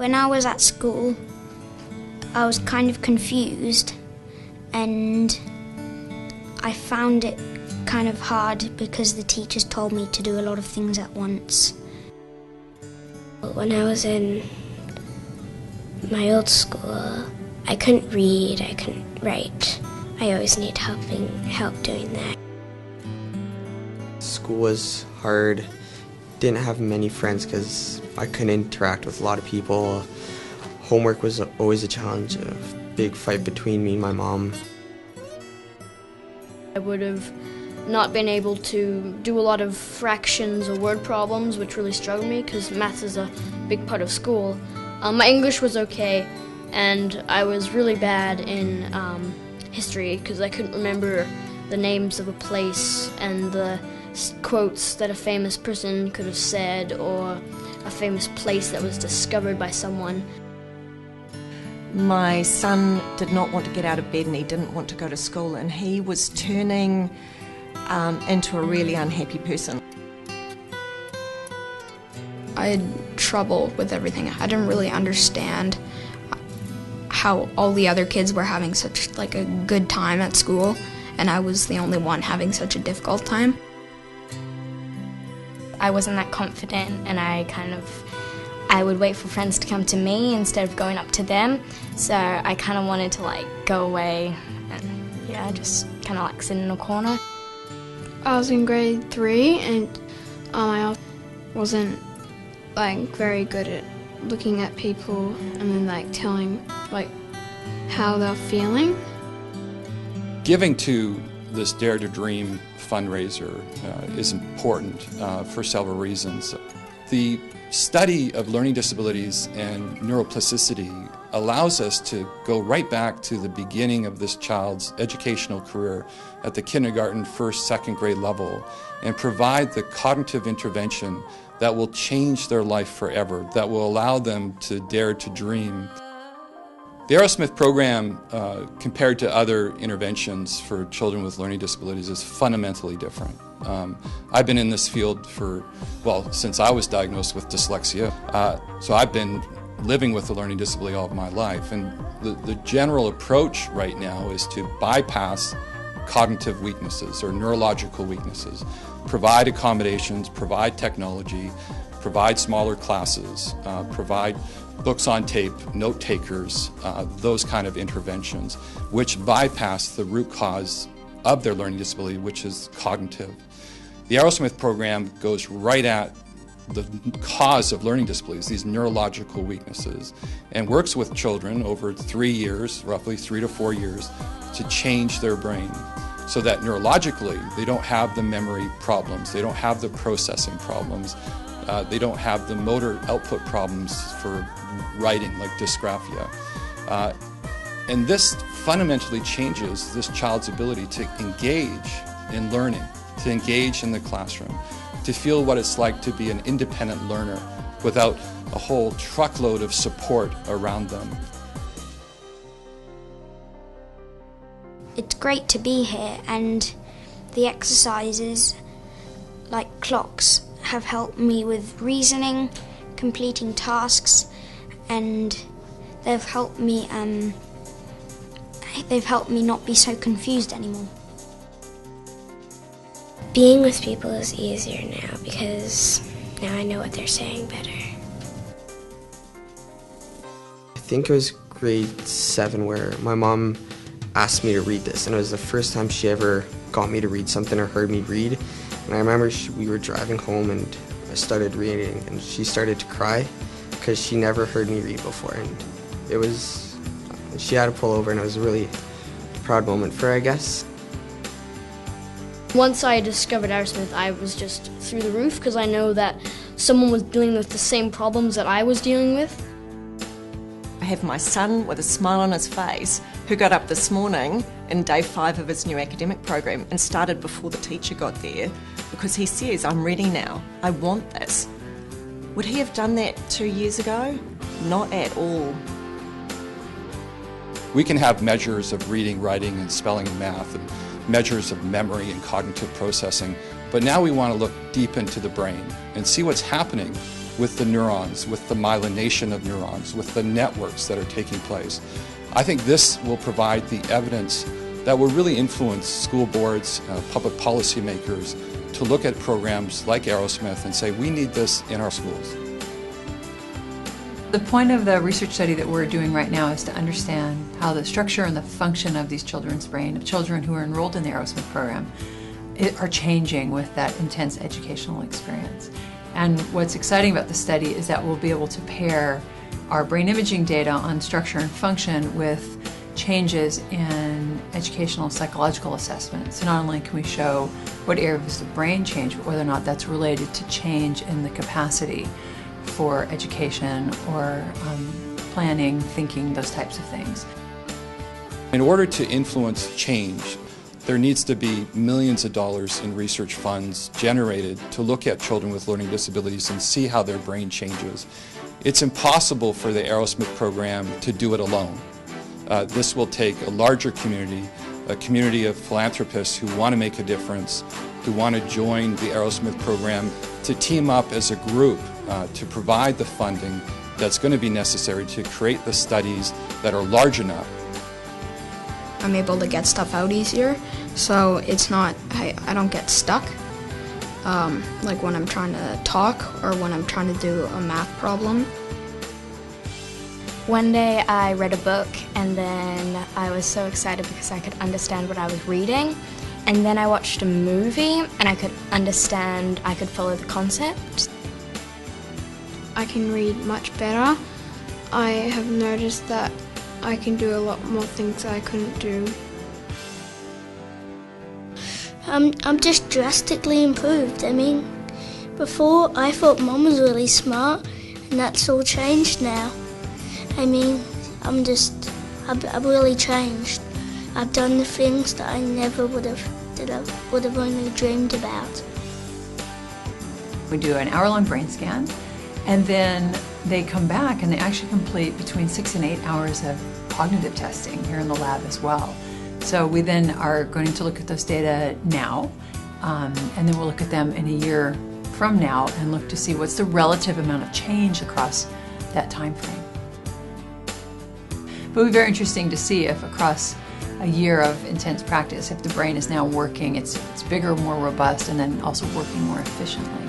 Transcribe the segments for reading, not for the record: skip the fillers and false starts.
When I was at school, I was kind of confused and I found it kind of hard because the teachers told me to do a lot of things at once. When I was in my old school, I couldn't read, I couldn't write. I always need help doing that. School was hard. Didn't have many friends because I couldn't interact with a lot of people. Homework was always a challenge, a big fight between me and my mom. I would have not been able to do a lot of fractions or word problems, which really struggled me because maths is a big part of school. My English was okay, and I was really bad in history because I couldn't remember the names of a place and the quotes that a famous person could have said or a famous place that was discovered by someone. My son did not want to get out of bed and he didn't want to go to school, and he was turning into a really unhappy person. I had trouble with everything. I didn't really understand how all the other kids were having such a good time at school, and I was the only one having such a difficult time. I wasn't that confident, and I would wait for friends to come to me instead of going up to them, so I kind of wanted to go away and just kind of sit in a corner. I was in grade 3 and I wasn't very good at looking at people and then telling how they're feeling. Giving to this Dare to Dream fundraiser is important for several reasons. The study of learning disabilities and neuroplasticity allows us to go right back to the beginning of this child's educational career at the kindergarten, first, second grade level and provide the cognitive intervention that will change their life forever, that will allow them to dare to dream. The Arrowsmith Program, compared to other interventions for children with learning disabilities, is fundamentally different. I've been in this field since I was diagnosed with dyslexia, so I've been living with a learning disability all of my life. And the general approach right now is to bypass cognitive weaknesses or neurological weaknesses, provide accommodations, provide technology, provide smaller classes, provide books on tape, note takers, those kind of interventions, which bypass the root cause of their learning disability, which is cognitive. The Arrowsmith Program goes right at the cause of learning disabilities, these neurological weaknesses, and works with children over 3 years, roughly 3 to 4 years, to change their brain so that neurologically they don't have the memory problems, they don't have the processing problems, they don't have the motor output problems for writing like dysgraphia. And this fundamentally changes this child's ability to engage in learning, to engage in the classroom, to feel what it's like to be an independent learner without a whole truckload of support around them. It's great to be here, and the exercises, like clocks, have helped me with reasoning, completing tasks, and they've helped me not be so confused anymore. Being with people is easier now because now I know what they're saying better. I think it was grade 7 where my mom asked me to read this, and it was the first time she ever got me to read something or heard me read. And I remember we were driving home and I started reading and she started to cry because she never heard me read before, and she had to pull over, and it was a really proud moment for her, I guess. Once I discovered Arrowsmith, I was just through the roof because I know that someone was dealing with the same problems that I was dealing with. I have my son with a smile on his face who got up this morning in day 5 of his new academic program and started before the teacher got there because he says, I'm ready now, I want this. Would he have done that 2 years ago? Not at all. We can have measures of reading, writing, and spelling and math, and measures of memory and cognitive processing, but now we want to look deep into the brain and see what's happening with the neurons, with the myelination of neurons, with the networks that are taking place. I think this will provide the evidence that will really influence school boards, public policymakers to look at programs like Arrowsmith and say, we need this in our schools. The point of the research study that we're doing right now is to understand how the structure and the function of these children's brain, of children who are enrolled in the Arrowsmith program, are changing with that intense educational experience. And what's exciting about the study is that we'll be able to pair our brain imaging data on structure and function with changes in educational psychological assessment. So not only can we show what areas of the brain change, but whether or not that's related to change in the capacity for education or planning, thinking, those types of things. In order to influence change, there needs to be millions of dollars in research funds generated to look at children with learning disabilities and see how their brain changes. It's impossible for the Arrowsmith program to do it alone. This will take a larger community, a community of philanthropists who want to make a difference, who want to join the Arrowsmith program, to team up as a group to provide the funding that's going to be necessary to create the studies that are large enough. I'm able to get stuff out easier, so it's not, I don't get stuck. Like when I'm trying to talk or when I'm trying to do a math problem. One day I read a book and then I was so excited because I could understand what I was reading. And then I watched a movie and I could understand, I could follow the concepts. I can read much better. I have noticed that I can do a lot more things I couldn't do. I'm just drastically improved. I mean, before I thought Mum was really smart, and that's all changed now. I mean, I've really changed. I've done the things that I never would have only dreamed about. We do an hour-long brain scan, and then they come back and they actually complete between 6 and 8 hours of cognitive testing here in the lab as well. So we then are going to look at those data now, and then we'll look at them in a year from now and look to see what's the relative amount of change across that time frame. But it would be very interesting to see if across a year of intense practice, if the brain is now working, it's bigger, more robust, and then also working more efficiently.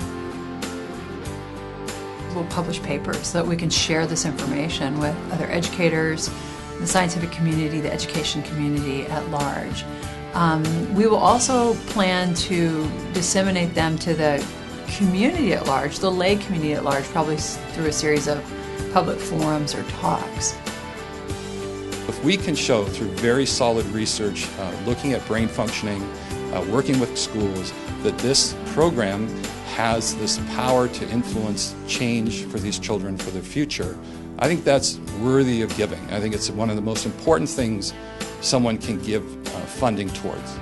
We'll publish papers so that we can share this information with other educators, the scientific community, the education community at large. We will also plan to disseminate them to the community at large, the lay community at large, probably through a series of public forums or talks. If we can show through very solid research, looking at brain functioning, working with schools, that this program has this power to influence change for these children for their future, I think that's worthy of giving. I think it's one of the most important things someone can give funding towards.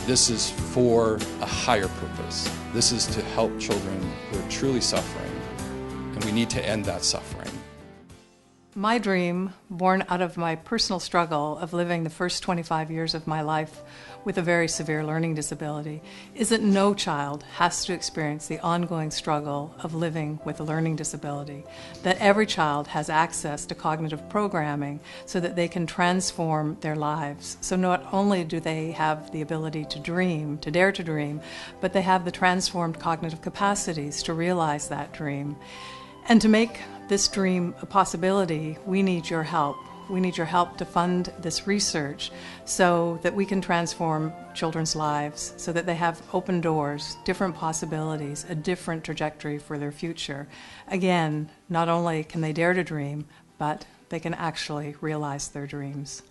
This is for a higher purpose. This is to help children who are truly suffering, and we need to end that suffering. My dream, born out of my personal struggle of living the first 25 years of my life with a very severe learning disability, is that no child has to experience the ongoing struggle of living with a learning disability, that every child has access to cognitive programming so that they can transform their lives. So not only do they have the ability to dream, to dare to dream, but they have the transformed cognitive capacities to realize that dream. And to make this dream a possibility, we need your help. We need your help to fund this research so that we can transform children's lives, so that they have open doors, different possibilities, a different trajectory for their future. Again, not only can they dare to dream, but they can actually realize their dreams.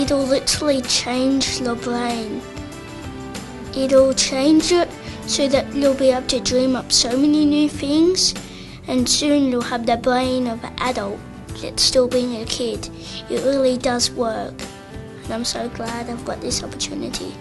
it'll literally change your brain. It'll change it so that you'll be able to dream up so many new things, and soon you'll have the brain of an adult yet still being a kid. It really does work, and I'm so glad I've got this opportunity.